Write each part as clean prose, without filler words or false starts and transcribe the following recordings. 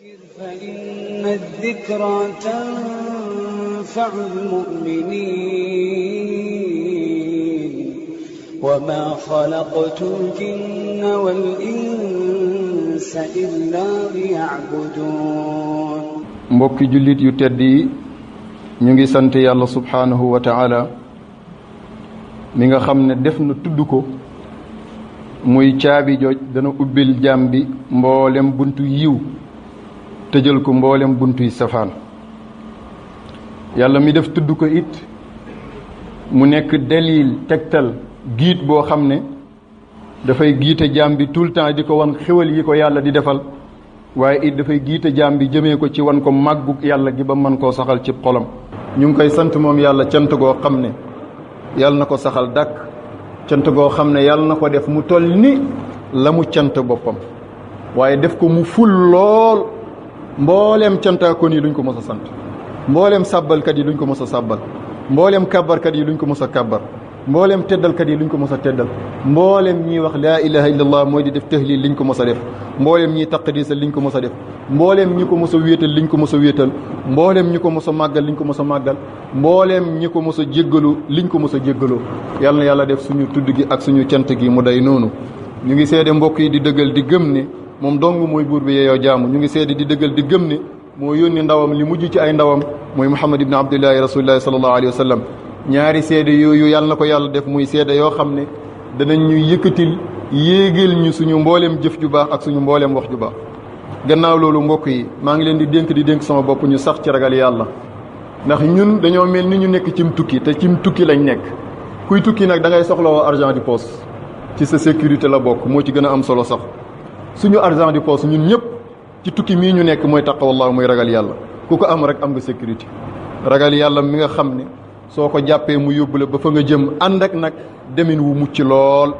فإن الذكرى تنفع المؤمنين وما خلقت الجن والإنس إلا ليعبدون mbokki jullit yu tedd yi ñu ngi sant yàlla subhaanahu wa ta'ala mi nga xam ne def na tudd ko muy caabi jooj dana ubbil jaam bi mboolem buntu yiw tëjal ko mboolem buntuy safaan yàlla mi def tudd ko it mu nekk dalil tegtal giit boo xam ne dafay giite jaam bi tout le temps di ko wan xéwal yi ko yàlla di defal waaye it dafay giite jaam bi jëmee ko ci wan ko màggug yàlla gi ba mën koo saxal ci xolam ñu ngi koy sant moom yàlla cant goo xam ne yàlla na ko saxal dàkk cant goo xam ne yàlla na ko def mu toll ni la mu cant boppam waaye def ko mu ful lool mbooleem cantaakoon yi luñ ko mës a sant mbooleem sàbbalkat yi luñ ko mës a sàbbal mbooleem kàbbarkat yi luñ ko mës a kàbbar mbooleem teddalkat yi luñ ko mës a teddal mbooleem ñiy wax laa ilaha illallah mooy di def tahlil liñ ko mës a def mbooleem ñiy taqdisal liñ ko mës a def mbooleem ñi ko mës a wéetal liñ ko mës a wéetal mbooleem ñi ko mës a màggal liñ ko mës a màggal mbooleem ñi ko mës a jéggalu liñ ko mës a jéggaloo yàlla na yàlla def suñu tudd gi ak suñu cant gi mu day noonu ñu ngi seede mbokk yi di dëggal di gëm ne moom dong mooy buur bi yeeyoo jaamu ñu ngi seede di dëggal di gëm ne moo yónni ndawam li mujj ci ay ndawam mooy muhammad ibn abdullahi rasulillahi sallallahu alayhi wa sallam ñaari seede yooyu yàlla na ko yàlla def muy seede yoo xam ne danañ ñu yëkkatil yéegal ñu suñu mbooleem jëf ju baax ak suñu mbooleem wax ju baax gannaaw loolu mbokk yi maa ngi leen di dénk sama bopp ñu sax ci ragal yàlla ndax ñun dañoo mel ni ñu nekk cim tukki te cim tukki lañ nekk kuy tukki nag da ngay soxlawoo argent di poche ci sa sécurité la bokk moo ci gën a am solo sax suñu argent di poche ñun ñëpp ci tukki mii ñu nekk mooy taqwallah mooy ragal yàlla ku ko am rek am nga sécurité ragal yàlla mi nga xam ne soo ko jàppee mu yóbbu la ba fa nga jëm ànd ak nag demin wu mucc lool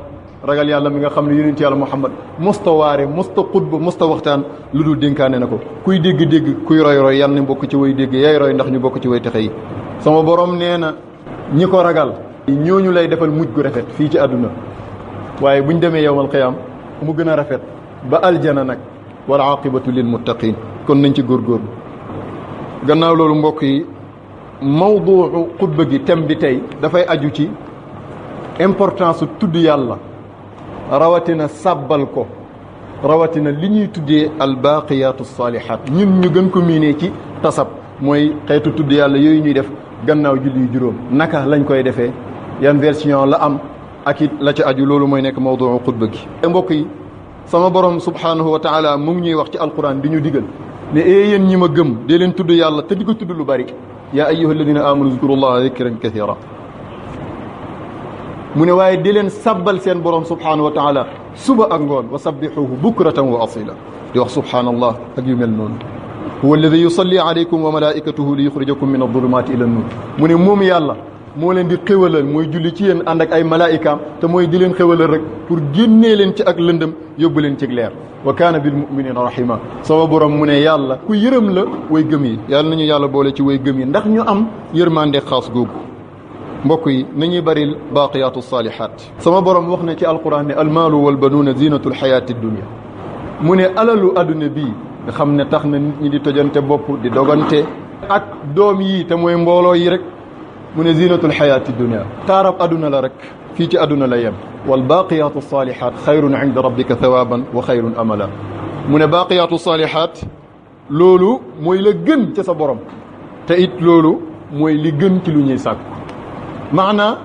ragal yàlla mi nga xam ne yonent yàlla muhammad mosta waare mosta xutba mosta waxtaan lu dul dénkaane na ko kuy dégg-dégg kuy roy yàlla ne bokk ci way dégg yaay roy ndax ñu bokk ci way texe yi sama borom nee na ñi ko ragal ñooñu lay defal mujj gu rafet fii ci àdduna waaye buñ demee yowmal qiyaam mu gën a rafet ba aljana nag wal aqibatu lil muttaqin kon nañ ci góorgóorlu gannaaw loolu mbokk yi mawduu xutba gi thème bi tey dafay aju ci importance su tudd yàlla rawatina sàbbal ko rawatina li ñuy tuddee albaqiyatu salihat ñun ñu gën ko miinee ci tasab mooy xeetu tudd yàlla yooyu ñuy def gannaaw julli juróom naka lañ koy defee yan version la am ak it la ci aju loolu mooy nekk mawduu xutba gi mbokk yi sama borom subhanahu wa taala mu ngi ñuy wax ci alquran di ñu digal ne yéen ñi ma gëm dee leen tudd yàlla te di ko tudd lu bari yaa ayyuha alladina amanu zkurullaha zikran kathira mu ne waaye di leen sabbal seen borom subhanahu wa taala suba ak ngoon wa sabbixuhu bukratan wa asila di wax subhanallah ak yu mel noonu huwa alladi yusalli alaykum wa malaikatuhu li yuxrijakum min adulumati ila nur mu ne moom yàlla moo leen di xéwalal mooy julli ci yéen ànd ak ay malaikaam te mooy di leen xéwalal rek pour génnee leen ci ak lëndëm yóbbu leen ci leer wa kaana bil muminina rahima sama borom mu ne yàlla ku yërëm la way gëm yi yàlla nañu yàlla boole ci way gëm yi ndax ñu am yërmande xaas googu mbokk yi nañuy bari baqiyatu salihat sama borom wax na ci alquran ne almaalu walbanuuna zinatu lxayaati dunia mu ne alalu adduna bii nga xam ne tax na nit ñi di tojante bopp di dogante ak doom yi te mooy mbooloo yi rek mu ne zinatul xayaati dunia taarab adduna la rek fii ci adduna la yem wal baqiyatu salihat xayrun inda rabbika thawaban wa xayrun amala mu ne baqiyatu salihat loolu mooy la gën ca sa borom te it loolu mooy li gën ci lu ñuy sàkku maanaa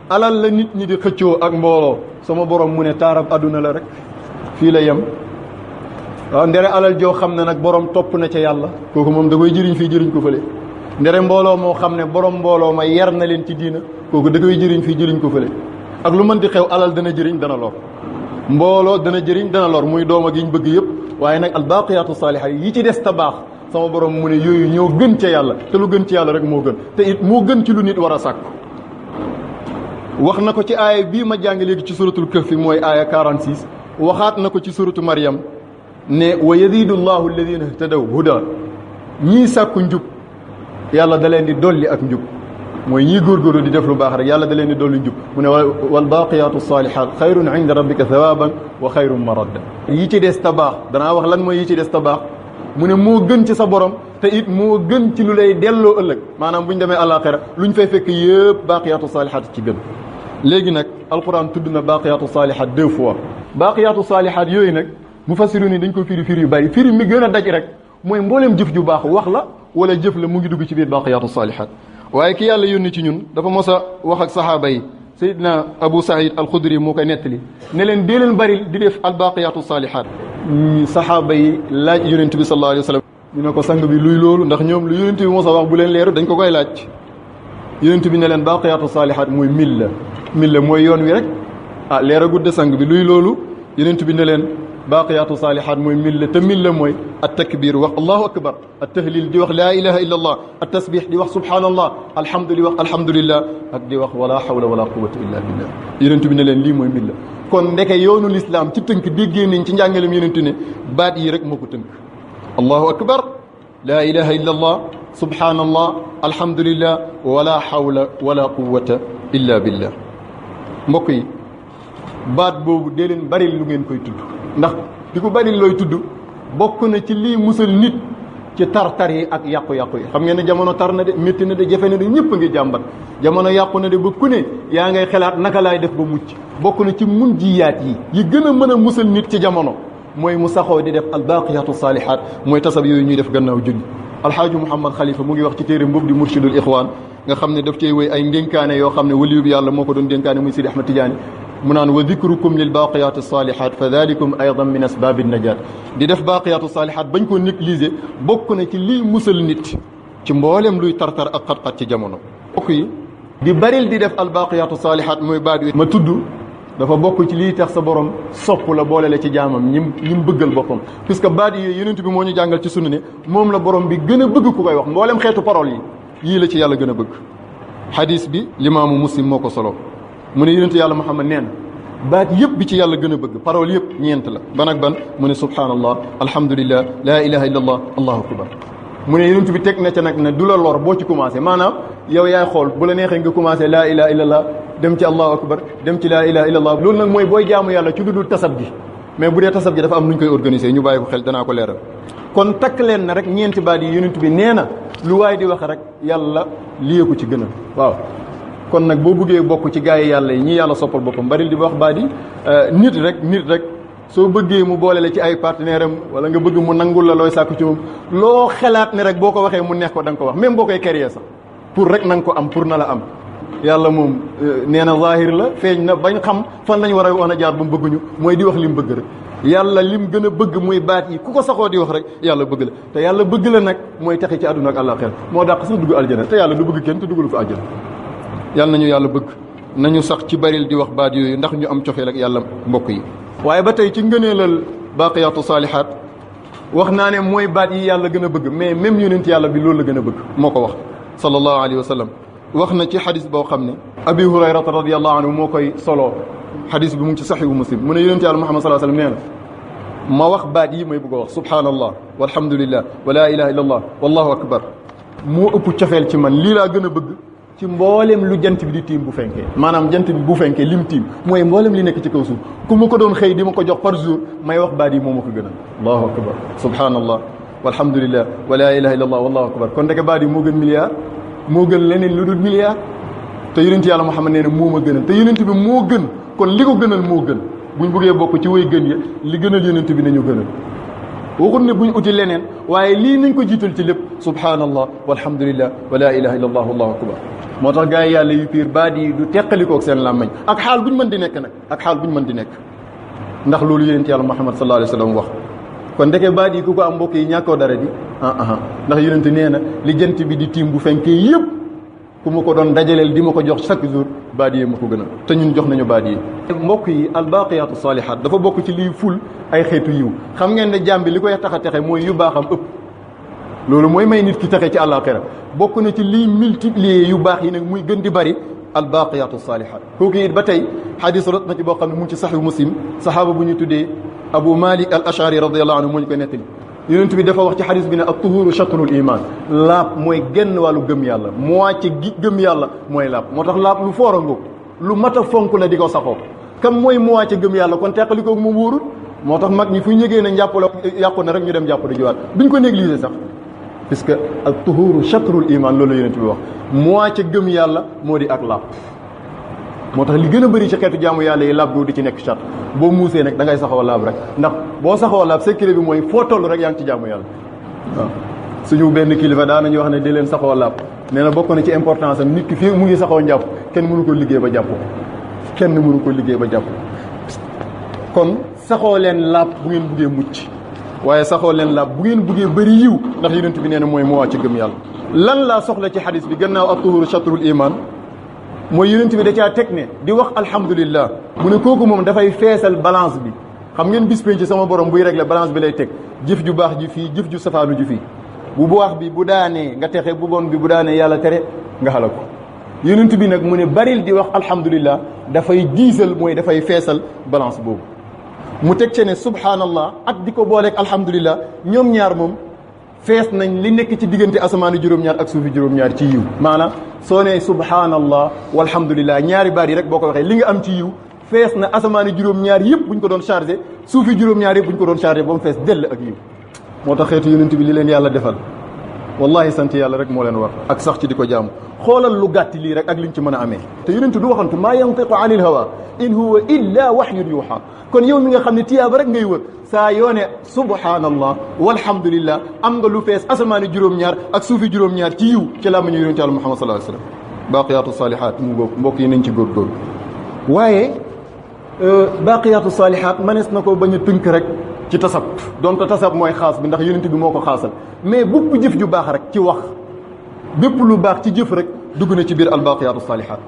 alal la nit ñi di xëccoo ak mbooloo sama borom mu ne taarab adduna la rek fii la yem waaw ndere alal joo xam ne nag borom topp na ca yàlla kooku moom da koy jëriñ fii jëriñ ko fële ndere mbooloo moo xam ne borom mbooloo ma yar na leen ci diina kooku da koy jëriñ fii jëriñ ko fële ak lu mën di xew alal dana jëriñ dana lor mbooloo dana jëriñ dana lor muy doom ak yi ñu bëgg yëpp waaye nag albaqiyatu saalihaat yi ci des ta baax sama borom mu ne yooyu ñoo gën ca yàlla te lu gën ci yàlla rek moo gën te it moo gën ci lu nit war a sàkku wax na ko ci aaya bii ma jàng léegi ci suratul kahfi mooy aaya 46 waxaat na ko ci suratu Maryam ne wa yazidu llahu alladina ihtadaw huda ñii sàkku njub yàlla da leen di dolli ak njub mooy ñii góorgóorlu di def lu baax rek yàlla da leen di dolli njub mu ne wal baqiyatu salihat xayrun inda rabbika thawaban wa xayrun maradda yi ci des ta baax danaa wax lan mooy yi ci des ta baax mu ne moo gën ci sa borom te it moo gën ci lu lay delloo ëllëg maanaam bu ñu demee àllaaxira lu ñu fay fekk yëpp baaqiyaatu saalihaat ci gën. léegi nag alquran tudd na baaqiyaatu saalihaat 2 fois baaqiyaatu saalihaat yooyu nag mufassiru ni dañ ko firi yu bari firi mi gën a daj rek mooy mbooleem jëf ju baax wax la wala jëf la mu ngi dugg ci biir baaqiyaatu saalihaat. waaye ki yàlla yónni ci ñun dafa mos a wax ak saxaaba yi Seydina Abu Saïd al-Khudri moo koy nettali ne leen dee leen bari di def albaaqiyaatu saalihaat. saxaaba yi laaj yonent bi sallallahu alayhi wa sallam ñu ne ko sang bi luy loolu ndax ñoom lu yonent bi mos a wax bu leen leeru dañ ko koy laaj yonent bi ne leen baaqiyaatu saalihaat mooy milla mooy yoon wi rek leera gudde sang bi luy loolu yonent bi ne leen baaqiyaatu saalihaat mooy milla te milla mooy at takbir wax allahu akbar at tahlil di wax laa ilaha illa allah at tasbih di wax subhanallah alhamdu di wax alhamdulillah ak di wax wala hawla wala quwwata illa billah yonent bi ne leen lii mooy milla kon ndeke yoonu lislaam ci tënk déggee nañ ci njàngalem yonent ne baat yi rek moo ko tënk allahu akbar laa ilaha illa allah subhanallah alhamdulillah wala hawla wala quwwata illa billah mbokk yi baat boobu dee leen bari lu ngeen koy tudd ndax di ko bari looy tudd bokk na ci lii musal nit ci tar-tar yi ak yàqu-yàqu yi xam ngeen ne jamono tar na de métti na de jafe na de ñëpp a ngi jàmbat jamono yàqu na de ba ku ne yaa ngay xalaat naka laay def ba mucc bokk na ci mun jiyaat yi gën a mën a musal nit ci jamono mooy mu saxoo di def albaaqiyaatu saalihaat mooy tasab yooyu ñuy def gannaaw julli alxaaju Muhammad Khalifa mu ngi wax ci téere mboobu di murshidul ixwaan nga xam ne daf cey woy ay ndénkaane yoo xam ne waliyu bi yàlla moo ko doon dénkaane muy Sidi Ahmad Tidiane mu naan wa dikrukum lil baaqiyaati saalihaat fa dalikum aydan min asbaabi najaat di def baaqiyaatu saalihaat bañ koo négliger bokk na ci lii musal nit ci mboolem luy tartar ak xat-xat ci jamono bokk yi di baril di def al baaqiyaatu saalihaat mooy baat wi ma tudd dafa bokk ci lii tax sa borom sopp la boole la ci jaamam ñim bëggal boppam puisque baat yi yonent bi moo ñu jàngal ci sunna ne moom la borom bi gën a bëgg ku koy wax mboolem xeetu parole yi yii la ci yàlla gën a bëgg hadis bi limaamu muslim moo ko solo mu ne yonent yàlla Muhammad nee na baat yëpp bi ci yàlla gën a bëgg parole yëpp ñeent la ban ak ban mu ne subhanallah alhamdulillah laa ilaha illa allah allahu akbar mu ne yonent bi teg na ca nag ne du la lor boo ci commencé maanaam yow yaay xool bu la neexee nga commencé laa ilaha illa allah dem ci allahu akbar dem ci laa ilaha illa allah loolu nag mooy booy jaamu yàlla ci dudul tasab gi mais bu dee tasab gi dafa am nu ñu koy organiser ñu bàyyi ko xel danaa ko leeral kon takk leen na rek ñeenti baat yi yonent bi nee na lu waay di wax rek yàlla liyee ko ci gënal waaw kon nag boo buggee bokk ci gaa yi yàlla yi ñi yàlla soppal boppam bari di wax baat yi nit rek soo bëggee mu boole la ci ay partenaire am wala nga bëgg mu nangul la looy sàkku ci moom loo xalaat ne rek boo ko waxee mu neex ko da nga ko wax même boo koy créer sax pour rek na nga ko am pour na la am yàlla moom nee na zahir la feeñ na bañ xam fan lañ war a woon a jaar ba mu bëgguñu mooy di wax li mu bëgg rek yàlla lim gën a bëgg muy baat yi ku ko saxoo di wax rek yàlla bëgg la te yàlla bëgg la nag mooy taxi ci àdduna ak àllaaxira moo dàq sax dugg aljana te yàlla du bëgg kenn te duggalu ko aljana yàlla nañu yàlla bëgg nañu sax ci baril di wax baat yooyu ndax ñu am cofeel ak yàlla mbokk yi waaye ba tey ci ngëneelal baaqiyaatu saalihaat wax naa ne mooy baat yi yàlla gën a bëgg mais même yonent yàlla bi loolu la gën a bëgg moo ko wax sallallahu alayhi wa sallam wax na ci xadis boo xam ne abi hurayrata radiallahu anhu moo koy soloo xadis bi mu ngi ci saxihu muslim mu ne yonent yàlla muhammad sallallahu alayhi wa sallam nee na ma wax baat yi may bëgg a wax subhanallah walhamdulillah wa la ilaha illa allah wallahu akbar moo ëpp cofeel ci man lii laa gën a bëgg ci mboolem lu jant bi di tiim bu fenkee maanaam jant bi bu fenkee lim tiim mooy mboolem li nekk ci kaw suuf ku ma ko doon xëy di ma ko jox par jour may wax baat yi moo ma ko gënal allahu akbar subhanallah walhamdulillah wa la ilaha illa allah wallahu akbar kon ndeke baat yi moo gën milliard moo gën leneen lu dul milliard te yonent yàlla Muhammad nee na moo ma gënal te yonent bi moo gën kon li ko gënal moo gën buñ bëggee bokk ci way gën ya li gënal yonent bi nañu gënal waxut ne buñ uti leneen waaye lii nañ ko jiital ci lépp subhanallah walhamdulillah wa la ilaha illa allah wallahu akbar moo tax gars yi yàlla yu piir baat yi du teqalikoog seen làmmañ ak xaal buñ mën di nekk nag ak xaal buñ mën di nekk ndax loolu yonent yàlla Muhammad sallallahu alayhi wa sallam wax kon ndeke baat yi ku ko am mbokk yi ñàkkoo dara di ndax yonent nee na li jant bi di tiim bu fenkee yëpp ku ma ko doon dajaleel di ma ko jox chaque jour baat yi ma ko gënal te ñun jox nañu baat yi mbokk yi albaaqiyaatu saalihaat dafa bokk ci liy ful ay xeetu yiw xam ngeen ne jàmm bi li koy tax a texe mooy yu baaxam ëpp loolu mooy may nit ki texe ci àllaaxira bokk na ci liy multiplier yu baax yi nag muy gën di bari albaaqiyaatu saalihaat kooku it ba tey xadis rot na ci boo xam ne mu ngi ci saxiix muslim saxaaba bu ñu tuddee abu malik al ashari radiallahu anhu moo ñu koy nettali yonent bi dafa wax ci xadis bi ne ak tuhuru chatrul iman laab mooy genn wàllu gëm yàlla moitié gi gëm yàlla mooy laab moo tax laab lu foor a ngóob lu mat a fonk la di ko saxoo kam mooy moitié gëm yàlla kon teqalikoog moom wóorul moo tax mag ñi fu ñu yëgee ne njàpp la yàqu na rek ñu dem jàpp di jiwaat duñ ko négliger sax puisque al tuhuru chatrul iman loolu la yonent bi wax moitié gëm yàlla moo di ak laab moo tax li gën a bëri ci xeetu jaamu yàlla yi laab boobu di ci nekk chat boo muusee nag da ngay saxoo laab rek ndax boo saxoo laab secret bi mooy foo toll rek yaa ngi ci jaamu yàlla waaw suñu benn kilifa daan nañu wax ne di leen saxoo laab nee na bokk na ci importance am nit ki fii mu ngi saxoo njàpp kenn mënu ko liggéey ba jàpp kenn mënu ko liggéey ba jàpp kon saxoo leen laab bu ngeen buggee mucc waaye saxoo leen laab bu ngeen buggee bëri yiw ndax yonent bi nee na mooy moo ci gëm yàlla lan laa soxla ci xadis bi gannaaw at-tuhuru chatrul iman mooy yonent bi da caa teg ne di wax alhamdulillah mu ne kooku moom dafay feesal balance bi xam ngeen bis penc ci sama borom buy régler balance bi lay teg jëf ju baax ji fii jëf ju safaanu ji fii bu baax bi bu daanee nga texe bu bon bi bu daanee yàlla tere nga xala ko yonent bi nag mu ne baril di wax alhamdulillah dafay diisal mooy dafay feesal balance boobu mu teg ci ne subhanallah ak di ko booleeg alhamdulillah ñoom ñaar moom fees nañ li nekk ci diggante asamaani juróom-ñaar ak suufi juróom-ñaar ci yiw maanaam soo nee subhanallah walhamdulillah ñaari baat yi rek boo ko waxee li nga am ci yiw fees na asamaani juróom-ñaar yëpp buñ ko doon chargé suufi juróom-ñaar yëpp buñ ko doon chargé ba mu fees dell ak yiw moo tax xeetu yonent bi li leen yàlla defal wallahi sant yàlla rek moo leen war ak sax ci di ko jaamu xoolal lu gàtt lii rek ak liñ ci mën a amee te yonent du waxantu maa yantiqu anil hawa in huwa illa wahyun yuha kon yow mi nga xam ne tiyaaba rek ngay wër saa yoone subhanallah walhamdulillah am nga lu fees asamaani juróom-ñaar ak suufi juróom-ñaar ci yiw ci làmmiñu yonent yàlla Muhammad sallallahu alayhi wasallam baaqiyaatu saalihaat mu ngoog mbokk yi nañ ci góorgóorlu waaye baaqiyaatu saalihaat manees na ko bañ a tënk rek ci tasab donte tasab mooy xaas bi ndax yonent bi moo ko xaasal mais bépp jëf ju baax rek ci wax bépp lu baax ci jëf rek dugg na ci biir albaaqiyaatu saalihaat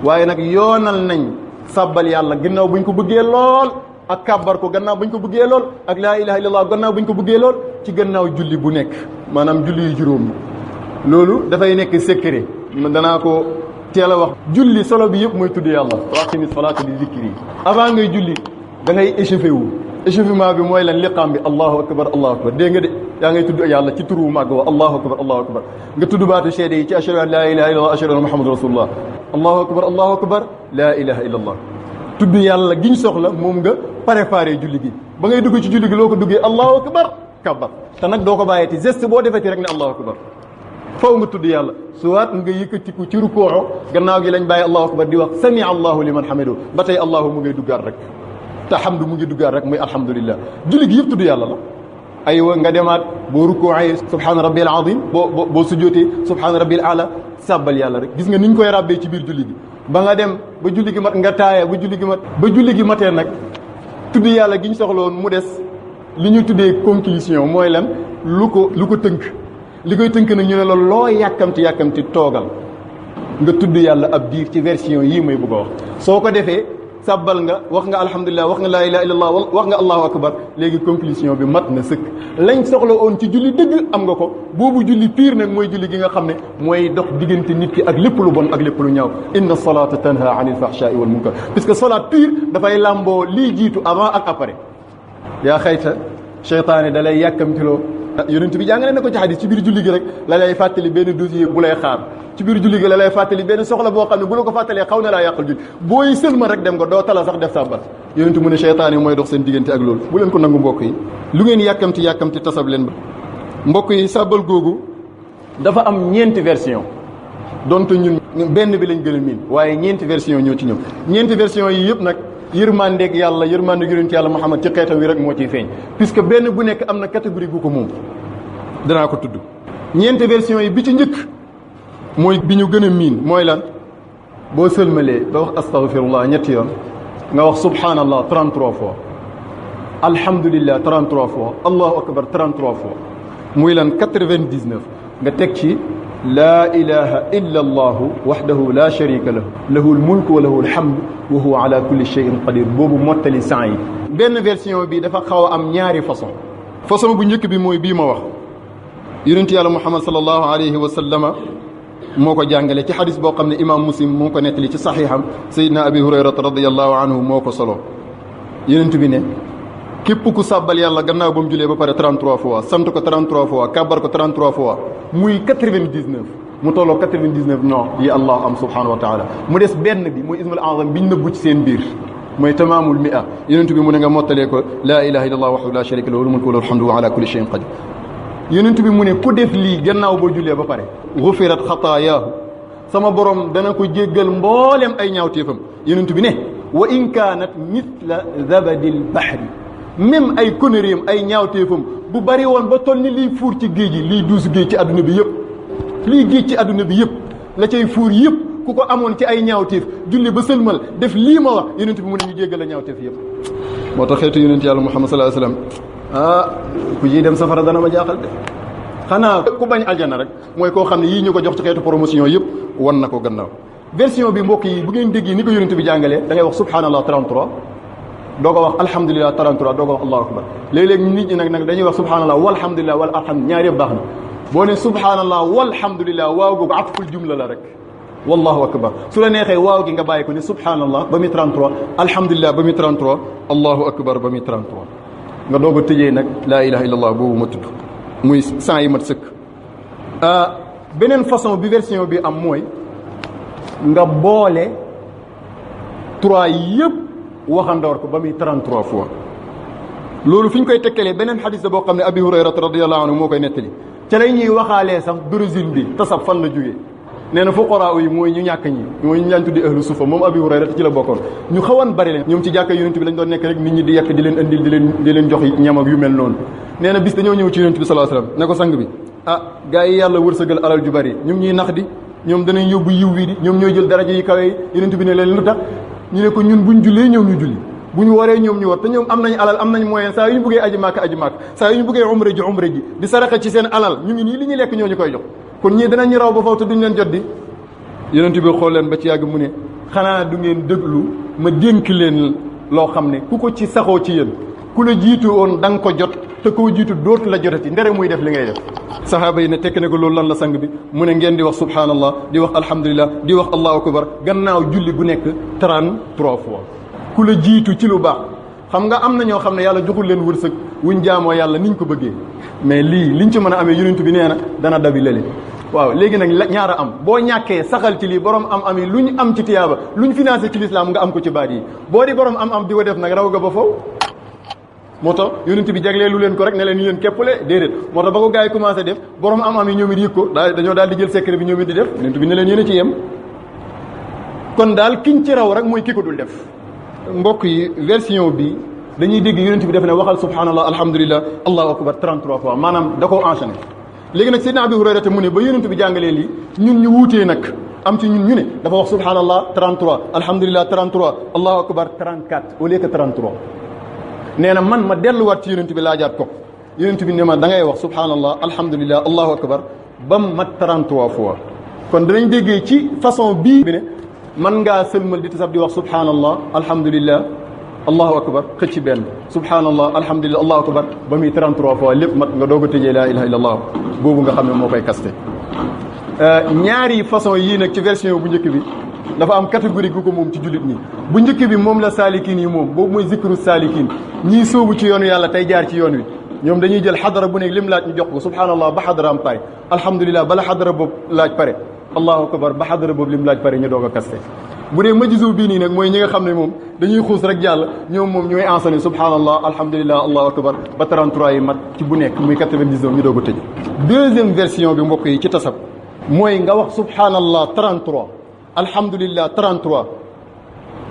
waaye nag yoonal nañ sàbbal yàlla gannaaw buñ ko bëggee lool ak kàbbar ko gannaaw buñ ko bëggee lool ak laa ilaha illallah gannaaw buñ ko bëggee lool ci gannaaw julli bu nekk maanaam julli yu juróom loolu dafay nekk secret danaa ko teel a wax julli solo bi yëpp mooy tudd yàlla waqimi salaata li zikri avant ngay julli da ngay échauffé wu échauffement bi mooy lan liqaam bi allahu akbar dégg nga de yaa ngay tudd yàlla ci turu màgg wa allahu akbar nga tudd baatu seede yi ci ashhadu an laa ilaha illallah ashhadu anna muhammadu rasulullah allahu akbar laa ilaha illallah tudd yàlla giñ soxla moom nga préparé julli gi ba ngay dugg ci julli gi loo ko duggee allahu akbar kabbar te nag doo ko bàyyeeti geste boo defeti rek ne allahu akbar faw nga tudd yàlla suwaat nga yëkkatiku ci rukoo gannaaw gi lañ bàyyi allahu akbar di wax sami allahu liman hamidu ba tey allahu mu ngay duggaat rek te hamdu mu ngi duggaat rek muy alhamdulillah julli gi yëpp tudd yàlla la aywa nga demaat boo rukkooxee subhaana rabbil azim boo sujjootee subhaana rabbil ala sàbbal yàlla rek gis nga niñ koy ràbbee ci biir julli gi ba nga dem ba julli gi mat nga taaya ba julli gi matee nag tudd yàlla gi ñu soxla woon mu des li ñu tuddee conclusion mooy lan lu ko tënk li koy tënk nag ñu ne la loo yàkkamti toogal nga tudd yàlla ab diir ci version yii may bëgg a wax soo ko defee sàbbal nga wax nga alhamdulilah wax nga laa ilaha illallah wax nga allahu akbar léegi conclusion bi mat na sëkk lañ soxla woon ci julli dëgg am nga ko boobu julli pire nag mooy julli gi nga xam ne mooy dox diggante nit ki ak lépp lu bon ak lépp lu ñaaw inna salata tanha anil fahsha'i wal munkar puisque salat pire dafay làmboo lii jiitu avant ak après yaa xayta cheytaane da lay yàkkamtiloo yonent bi jàngale na ko ci xadis ci biir julli gi rek la lay fàttali benn dossier bu lay xaar ci biir julli gi la lay fàttali benn soxla boo xam ne bu la ko fàttalee xaw na laa yàqal julli booy sëlma rek dem nga doo tala sax def sàbbal yonent mu ne cheytaan yi mooy dox seen diggante ak loolu bu leen ko nangu mbokk yi lu ngeen yàkkamti tasab leen ba mbokk yi sàbbal googu dafa am ñeenti version donte ñun benn bi lañ gën a miin waaye ñeenti version ñoo ci ñëw ñeenti version yi yëpp nag yërmandeeg yàlla yërmandeeg yonent yàlla Muhammad ci xeetam wi rek moo ciy feeñ puisque benn bu nekk am na catégorie bu ko moom danaa ko tudd ñeenti version yi bi ci njëkk mooy bi ñu gën a miin mooy lan boo sëlmalee ba wax astaghfirullah ñetti yoon nga wax subhanallah 33 fois alhamdulillah 33 fois allahu akbar 33 fois muy lan 99 nga teg ci laa ilaha illa allahu wahdahu la sharika lahu lahul mulku wa lahul hamdu wa huwa ala kulli shay'in qadir boobu mottali sant yi benn version bi dafa xaw a am ñaari façon bu njëkk bi mooy bii ma wax yonent yàlla muhammad sallallahu alayhi wa sallama moo ko jàngale ci xadis boo xam ne imam muslim moo ko nettali ci saxiixam sayidna abi hurayrata radiallahu anhu moo ko solo yonent bi ne képp ku sàbbal yàlla gannaaw ba mu julee ba pare 33 fois sant ko 33 fois kàbbar ko 33 fois muy 99 mu tolloo 99 non yi allah am subhanahu wa taala mu des benn bi muy ismul azam biñ nëbbu ci seen biir mooy tamaamul mi'a yonent bi mu ne nga mottalee ko laa ilaha illallah wahdahu la sharika lahu lahul mulku wa lahul hamdu wa ala kulli shay'in qadir yonent bi mu ne ku def lii gannaaw boo jullee ba pare gufirat xataayaahu sama borom dana ko jéggal mboolem ay ñaawteefam yonent bi ne wa in kaanat mithla zabadil bahri même ay conneries ay ñaawteefam bu bari woon ba toll ni liy fuur ci géej gi liy duus géej ci adduna bi yëpp liy géej ci adduna bi yëpp la cay fuur yëpp ku ko amoon ci ay ñaawteef julli ba sëlmal def lii ma wax yonent bi mu ne ñu jéggal la ñaawteef yëpp moo tax xeetu yonent yàlla Muhammad sallallahu alayhi wasallam ku ji dem safara dana ma jaaxal de xanaa ku bañ aljana rek mooy koo xam ne yii ñu ko jox ci xeetu promotion yëpp wan na ko gannaaw version bi mbokk yi bu ngeen dégg ni ko yonent bi jàngalee da ngay wax subhanallah 33 doo ko wax alhamdulilah 33 doo ko wax allahu akbar léeg-léeg nit ñi nag dañuy wax subhanallah walhamdulilah wal alhamd ñaar yëpp baax na boo ne subhanallah walhamdulilah waaw googu atful jumla la rek wallahu akbar su la neexee waaw gi nga bàyyi ko ne subhanallah ba muy 33 alhamdulilah ba muy 33 allahu akbar ba muy 33 nga doog a tëjee nag laa ilaha illallah boobu ma tudd muy 100 yi mat sëkk beneen façon bi version bi am mooy nga boole 3 yëpp waxandoor ko ba muy 33 fois loolu fi ñu koy tekkalee beneen xadis la boo xam ne abi hurayrata radiyallahu anhu moo koy nettali ca lay ñuy waxaalee sax d'origine bi tasab fan la jógee nee na fuqaraa yi mooy ñu ñàkk ñi mooy ñu daan tuddi ahlu sufa moom abi hurayrata ci la bokkoon ñu xawoon bari leen ñoom ci jàkka yonent bi lañ doon nekk rek nit ñi di yekk di leen indil di leen jox ñam ak yu mel noonu nee na bis dañoo ñëw ci yonent bi sallallahu alayhi wasallam ne ko sang bi gaa yi yàlla wërsëgal alal ju bari ñoom ñuy nax di ñoom danañ yóbbu yiw wi di ñoom ñooy jël daraja yi kawe yi yonent bi ne leen lu tax ñu ne ko ñun buñ jullee ñoom ñu julli bu ñu waree ñoom ñu war te ñoom am nañ alal am nañ moyen saa yu ñu bëggee aji màkk saa yu ñu bëggee umra ji di saraxa ci seen alal ñu ngi nii li ñu lekk ñoo ñu koy jox kon ñii danañ ñu raw ba faw te duñ leen jot di yonent bi xool leen ba ci yàgg mu ne xanaa du ngeen déglu ma dénk leen loo xam ne ku ko ci saxoo ci yéen ku la jiitu woon da nga ko jot te koo jiitu dootu la jotati ndere muy def li ngay def sahaaba yi ne tekk ne ko loolu lan la sang bi mu ne ngeen di wax subhanallah di wax alhamdulillah di wax allahu akbar gannaaw julli gu nekk 33 fois ku la jiitu ci lu baax xam nga am na ñoo xam ne yàlla joxul leen wërsëg wuñ jaamoo yàlla niñ ko bëggee mais lii liñ ci mën a amee yonent bi nee na dana dabi lële waaw léegi nag ñaara am boo ñàkkee saxal ci lii borom am yi lu ñu am ci tiyaaba lu ñu financé ci lislaam nga am ko ci baat yi boo di borom am di ko def nag raw ga ba foofu moo tax yonent bi jaglee lu leen ko rek ne leen ni leen képpale déedéet moo tax ba ko gars yi commencé def borom am yi ñoom it yëg ko dañoo daal di jël secret bi ñoom it di def yonent bi ne leen yéen a ci yem kon daal kiñ ci raw rek mooy ki ko dul def mbokk yi version bi dañuy dégg yonent bi def ne waxal subhanallah alhamdulillah allahu akbar 33 fois maanaam da koo enchaîné léegi nag Seydina Abi Hurayra mu ne ba yonent bi jàngalee lii ñun ñu wuutee nag am ci ñun ñu ne dafa wax subhanallah 33 alhamdulillah 33 allahu akbar 34 au lieu que 33 nee na man ma delluwaat ci yonent bi laajaat ko yonent bi ne ma da ngay wax subhanallah alhamdulillah allahu akbar ba mu mat 33 fois kon danañ déggee ci façon bii bi ne man ngaa sëlmal di tasab di wax subhanallah alhamdulillah allahu akbar xëcc benn subhanallah alhamdulillah allahu akbar ba muy 33 fois lépp mat nga doog a tëjee laa ilaha illallah boobu nga xam ne moo koy kaste ñaari façon yii nag ci version bu njëkk bi dafa am catégorie gu ko moom ci jullit ñi bu njëkk bi moom la saalikiin yi moom boobu mooy zikru saalikiin ñii sóobu ci yoonu yàlla tey jaar ci yoon wi ñoom dañuy jël xadara bu nekk lim laaj ñu jox ko subhanallah ba xadara am pare alhamdulillah bala xadara boobu laaj pare allahu akbar ba xadara boobu lim laaj pare ñu doog a kaste bu dee majisu bii nii nag mooy ñi nga xam ne moom dañuy xuus rek jàll ñoom moom ñooy enseigné subhanallah alhamdulillah allahu akbar ba 33 yi mat ci bu nekk muy 99 ñu doog a tëj deuxième version bi mbokk yi ci tasab mooy nga wax subhanallah 33 alhamdulillah 33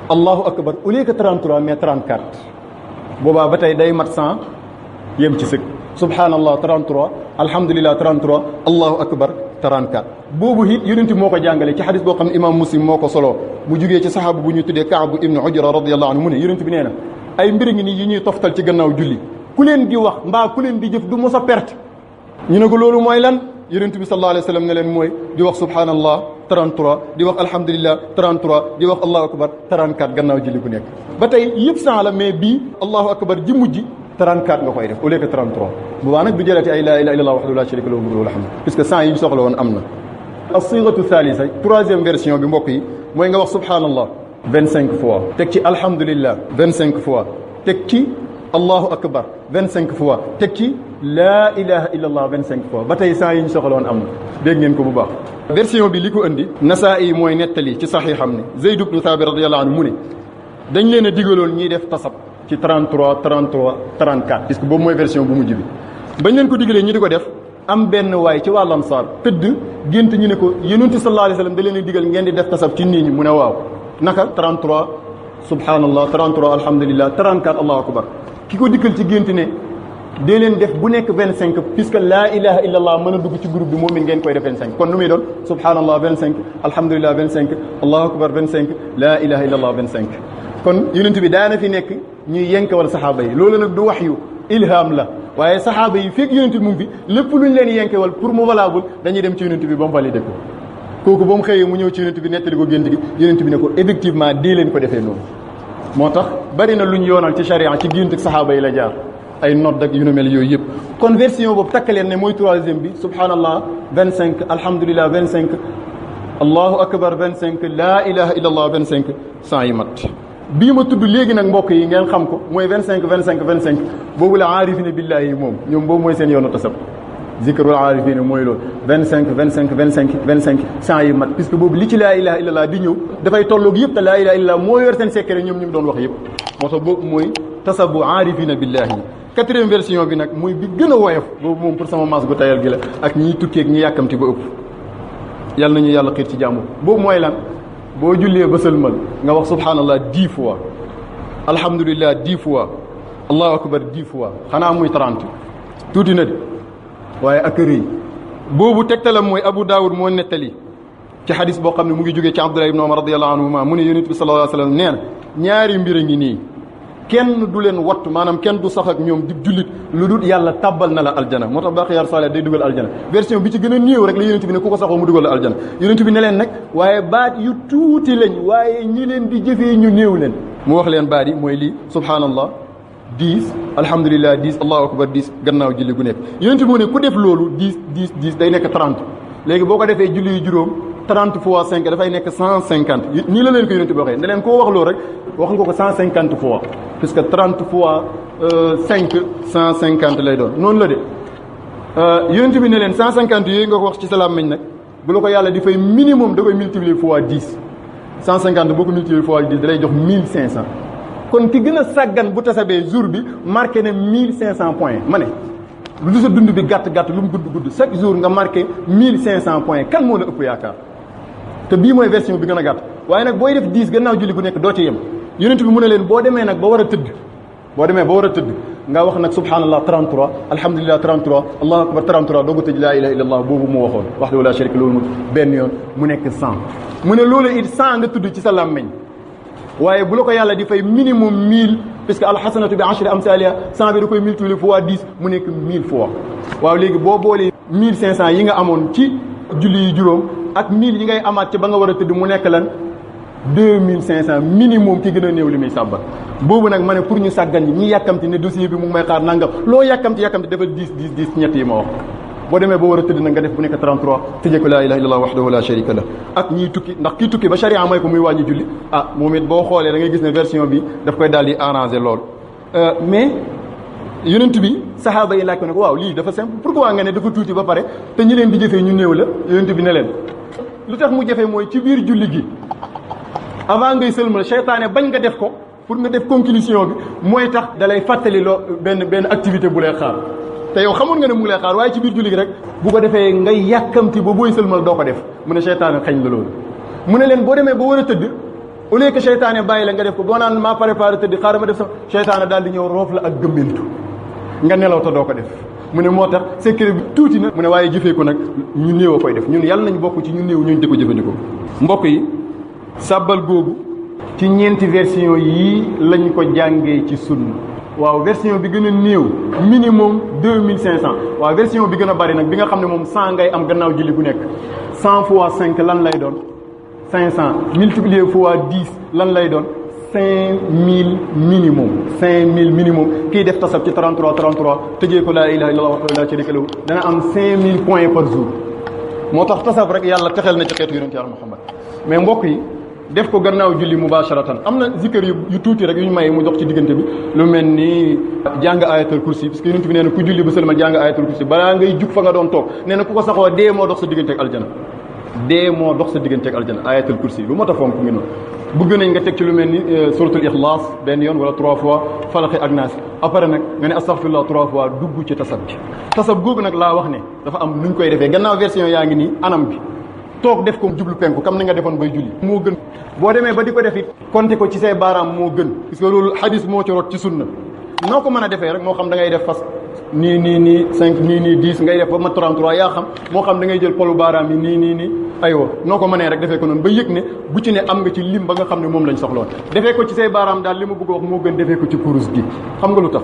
allahu akbar au lieu que 33 mais 34 boobaa ba tey day mat 100 yem ci sëg subhanallah 33 alhamdulillah 33 allahu akbar 34 boobu it yonent moo ko jàngale ci xadis boo xam ne imam muslim moo ko soloo mu jugee ci saxaabu bu ñuy tuddee Kaabu ibnu Ujra radiyallahu anhu mu ne yonent bi nee na ay mbir ngi nii yi ñuy toftal ci gannaaw julli ku leen di wax mbaa ku leen di jëf du mos a perte ñu ne ko loolu mooy lan yonent bi sallallahu alayhi wa sallam ne leen mooy di wax subhanallah 33 di wax alhamdulillah 33 di wax allahu akbar 34 gannaaw julli bu nekk ba tey yëpp 100 la mais bii allahu akbar ji mujj 34 nga koy def au lieu que 33 bu baax nag du jëlati ay laa ilaha illallah wahdahu la sharika lahu mulku wa lahu puisque 100 yi ñu soxla woon am na as-sighatu thalitha troisième version bi mbokk yi mooy nga wax subhanallah 25 fois teg ci alhamdulillah 25 fois teg ci allahu akbar 25 fois teg ci laa ilaha illallah 25 fois ba tey 100 yi ñu soxla woon am na dégg ngeen ko bu baax version bi li ko indi Nasaa'i mooy nettali ci saxiixam ne Zayd ibn Thabit radiyallahu anhu mu ne dañ leen a digaloon ñiy def tasab ci 33 33 34 puisque boobu mooy version bu mujj bi bañ leen ko digalee ñu di ko def am benn waay ci wàllu ansaar tëdd gént ñu ne ko yonent sallallahu alayhi wasallam da leen a digal ngeen di def tasab ci nit ñi mu ne waaw naka 33 subhanallah 33 alhamdulillah 34 allahu akbar ki ko dikkal ci gént ne dee leen def bu nekk 25 puisque laa ilaha illallah mën a dugg ci groupe bi moom it ngeen koy def 25 kon nu muy doon subhanallah 25 alhamdulillah 25 allahu akbar 25 laa ilaha illallah 25 kon yonent bi daana fi nekk ñuy yenkewal saxaaba yi loolu nag du wax yu ilham la waaye saxaaba yi fekk yonent bi mu ngi fi lépp luñ leen yenkewal pour mu valable dañuy dem ci yonent bi ba mu validé ko kooku ba mu xëyee mu ñëw ci yonent bi nettali ko gént gi yonent bi ne ko effectivement dee leen ko defee noonu moo tax bari na luñ yoonal ci charia ci gént saxaaba yi la jaar ay nodd ak yu nu mel yooyu yëpp kon version boobu takk leen ne mooy troisième bi subhanallah 25 alhamdulillah 25 allahu akbar 25 laa ilaha illallah 25 cent yi mat bii ma tudd léegi nag mbokk yi ngeen xam ko mooy 25 25 25 boobu la aarifina billahi yi moom ñoom boobu mooy seen yoonu tasab zikrul aarifina mooy loolu 25 25 25 25 cent yi mat puisque boobu li ci laa ilaha illallah di ñëw dafay tolloog yëpp te laa ilaha illallah moo yor seen secret ñoom ñu ngi doon wax yëpp moo tax boobu mooy tasabu aarifina billahi yi quatrième version bi nag mooy bi gën a woyof boobu moom pour sama maas gu tayal gi la ak ñiy tukkeeg ñi yàkkamti ba ëpp yàlla nañu yàlla xiir ci jàmm boobu mooy lan boo jullee ba sëlmal nga wax subhanallah 10 fois alhamdulillah 10 fois allahu akbar 10 fois xanaa muy 30 tuuti na de waaye ak rëy boobu tegtalam mooy Abu Daawud moo nettali ci xadis boo xam ne mu ngi jógee ci Abdullah ibn Umar radiyallahu anhuma mu ne yonent bi sallallahu alayhi wa sallam nee na ñaari mbir a ngi nii kenn du leen wattu maanaam kenn du sax ak ñoom di jullit lu dul yàlla tabbal na la aljana moo tax baaxiyaar saale day dugal aljana version bi ci gën a néew rek la yonent bi ne ku ko saxoo mu dugal la aljana yonent bi ne leen nag waaye baat yu tuuti lañ waaye ñi leen di jëfee ñu néew leen mu wax leen baat yi mooy lii subhanallah 10 alhamdulillah 10 allahu akbar 10 gannaaw julli gu nekk yonent bi mu ne ku def loolu 10 10 10 day nekk 30 léegi boo ko defee julli yu juróom 30 fois 5 dafay nekk 150 nii la leen ko yonent bi waxee ne leen koo wax loolu rek wax nga ko 150 fois puisque 30 fois 5 150 lay doon noonu la de yonent bi ne leen 150 yooyu nga ko wax ci salaam meñ nag bu la ko yàlla di fay minimum da koy multiplier fois 10 150 boo ko multiplier fois 10 da lay jox 1500 kon ki gën a sàggan bu tasabee jour bi marqué na 1500 points ma ne lu sa dund bi gàtt-gàtt lu mu gudd chaque jour nga marqué 1500 points kan moo la ëpp yaakaar te bii mooy version bi gën a gàtt waaye nag booy def 10 gannaaw julli gu nekk doo ci yem yonent bi mu ne leen boo demee nag ba war a tëdd nga wax nag subhanallah 33 alhamdulillah 33 allahu akbar 33 doogu tëj laa ilaha illallah boobu mu waxoon wahdahu la sharika lahu benn yoon mu nekk 100 mu ne loolu it 100 nga tudd ci sa làmmeñ waaye bu la ko yàlla di fay minimum 1000 puisque alxasanatu bi ashri amsaliha 100 bi da koy multiplier fois 10 mu nekk 1000 fois waaw léegi boo boolee 1500 yi nga amoon ci julli yi juróom ak 1000 yi ngay amaat ci ba nga war a tëdd mu nekk lan 2500 minimum ki gën a néew li muy sàbba boobu nag ma ne pour ñu sàggan ñi yàkkamti ne dossier bi mu ngi may xaar nangam loo yàkkamti defal 10 10 10 ñett yi ma wax boo demee ba war a tëdd nag nga def bu nekk 33 tëjee ko laa ilaha illallah wahdahu la sharika lah ak ñiy tukki ndax kii tukki ba charia may ko muy wàññi julli moom it boo xoolee da ngay gis ne version bi daf koy daal di arranger lool mais yonent bi saxaaba yi laaj ko ne ko waaw lii dafa simple pourquoi nga ne dafa tuuti ba pare te ñi leen di jëfee ñu néew la yonent bi ne leen lu tax mu jëfee mooy ci biir julli gi avant ngay sëlmal seytaane bañ nga def ko pour nga def conclusion bi mooy tax dalay fàttali loo benn activité bu lay xaar te yow xamoon nga ne mu ngi lay xaar waaye ci biir julli gi rek bu ko defee ngay yàkkamti ba booy sëlmal doo ko def mu ne seytaane xañ la loolu mu ne leen boo demee ba war a tëdd au lieu que seytaane bàyyi la nga def ko boo naan maa préparé tëdd xaaral ma def sax seytaane daal di ñëw roof la ak gëmmentu nga nelaw te doo ko def mu ne moo tax secret bi tuuti na mu ne waaye jëfee ko nag ñu néew a koy def ñun yàlla nañu bokk ci ñu néew ñooñu di ko jëfandikoo mbokk yi sàbbal googu ci ñeenti version yii lañ ko jàngee ci sunna waaw version bi gën a néew minimum 2500 waaw version bi gën a bari nag bi nga xam ne moom 100 ngay am gannaaw julli bu nekk 100 fois 5 lan lay doon 500 multiplié fois 10 lan lay doon 5000 minimum 5000 minimum kii def tasab ci 33 33 tëjee ko laa ilaha illallah wahdahu la sharika lahu dana am 5000 points par jour moo tax tasab rek yàlla texel na ci xeetu yonent yàlla Muhammad mais mbokk yi def ko gannaaw julli mubasharatan am na zikr yu tuuti rek yu ñu maye mu dox ci diggante bi lu mel ni jàng ayatul kursi parce que yonent bi nee na ku julli ba sëlmal jàng ayatul kursi balaa ngay jug fa nga doon toog nee na ku ko saxoo moo dox sa diggante ak aljana ayatul kursi lu moo tax fonk ngi noonu bëgg nañ nga teg ci lu mel ni suratul ixlaas benn yoon wala 3 fois falaqi ak naas après nag nga ne astaghfirullah 3 fois dugg ci tasab bi tasab googu nag laa wax ne dafa am nuñ koy defee gannaaw version yaa ngi nii anam bi toog def ko jublu penku comme ni nga defoon bay julli moo gën boo demee ba di ko def it compter ko ci say baaraam moo gën parce que loolu hadis moo ci rot ci sunna noo ko mën a defee rek moo xam da ngay def fas nii 5 nii 10 ngay def ba ma 33 yaa xam moo xam da ngay jël polu baaraam yi nii aywa noo ko mënee rek defee ko noonu ba yëg ne bu ci ne am nga ci lim ba nga xam ne moom lañ soxloon defee ko ci say baaraam daal li ma bëgg a wax moo gën defee ko ci kurus gi xam nga lu tax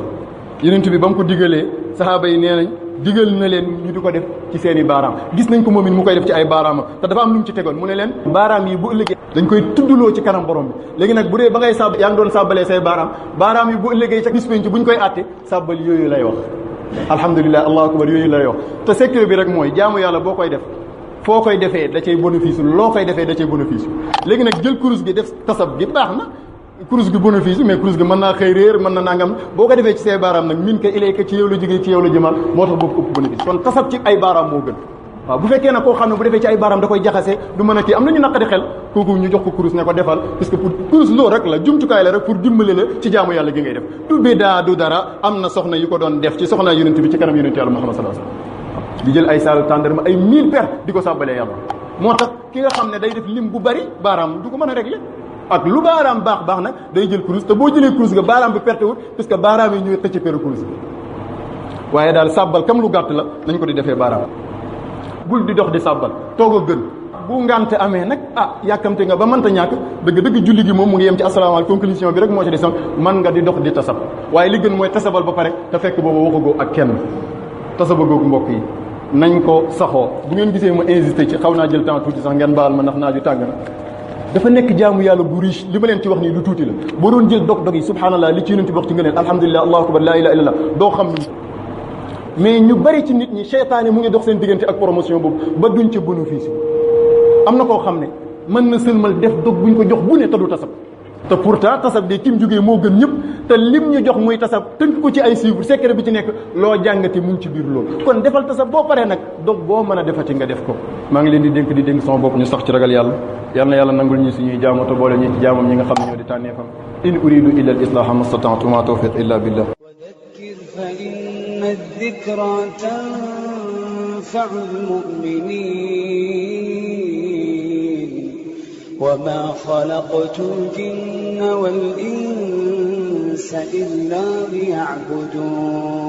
yonent bi ba mu ko digalee saxaaba yi nee nañ digal na leen ñu di ko def ci seen i baaraam gis nañ ko moom it mu koy def ci ay baaraamam te dafa am lu mu ci tegoon mu ne leen baaraam yi bu ëllëgee dañ koy tuddloo ci kanam borom bi léegi nag bu dee ba ngay sàbb yaa ngi doon sàbbalee say baaraam yi bu ëllëgee ca bis penc bu ñu koy àtte sàbbal yooyu lay wax alhamdulilah allahu akbar yooyu lay wax te secret bi rek mooy jaamu yàlla boo koy def foo koy defee da cay bénéfice loo koy defee da cay bénéfice léegi nag jël kurus gi def tasab gi baax na kurus gi bénéfice mais kurus gi mën naa xëy réer mën na nangam boo ko defee ci say baaraam nag min ka ilayka ci yow la jógee ci yow la jëmal moo tax boobu ëpp bénéfice kon tasab ci ay baaraam moo gën waaw bu fekkee nag koo xam ne bu defee ci ay baaraam da koy jaxase du mën a kii am nañu naqadi xel kooku ñu jox ko kurus ne ko defal parce que pour kurus loo rek la jumtukaay la rek pour dimbale la ci jaamu yàlla gi ngay def du bidaa du dara am na soxna yu ko doon def ci soxna yonent bi ci kanam yonent yàlla Muhammad sallallahu alayhi wasallam di jël ay saalu tàndarma ay 1000 per di ko sàbbalee yàlla moo tax ki nga xam ne day def lim bu bari baaraam du ko mën a régler ak lu baaraam baax nag day jël kurus te boo jëlee kurus ga baaraam bi perte wut parce que baaraam yi ñuy xëcc peru kurus bi waaye daal sàbbal kam lu gàtt la nañ ko di defee baaraam bul di dox di sàbbal toog a gën bu ngante amee nag yàkkamte nga ba mënta ñàkk dëgg julli gi moom mu ngi yem ci asalaamaaleykum conclusion bi rek moo ci di son man nga di dox di tasab waaye li gën mooy tasabal ba pare te fekk boobu waxagoo ak kenn tasaba googu mbokk yi nañ ko saxoo bu ngeen gisee ma insisté ci xaw naa jël temps tuuti sax ngeen baal ma ndax naaju tàng na dafa nekk jaamu yàlla bu riche li ma leen ci wax nii lu tuuti la boo doon jël dog yi subhanallah li ci yonent bi wax ci nga leen alhamdulilah allahu akbar la ilaha illallah doo xam mais ñu bari ci nit ñi seytaane mu ngi dox seen diggante ak promotion boobu ba duñ ca bénéfice am na koo xam ne mën na sëlmal def dog buñ ko jox bu ne te du tasab te pourtant tasab de kim jógee moo gën ñëpp te lim ñu jox muy tasab tënk ko ci ay chiffres secret bi ci nekk loo jàngati mu ngi ci biir loolu kon defal tasab boo paree nag dog boo mën a defati nga def ko maa ngi leen di dénk sama bopp ñu sax ci ragal yàlla yal na yàlla nangul ñi suñuy jaamu te boole ñi ci jaamam ñi nga xam ne ñoo di tànneefam in uridu illa al islaha mastata'tu ma tawfiq illa billah فإن الذكرى تنفع المؤمنين وما خلقت الجن والإنس إلا ليعبدون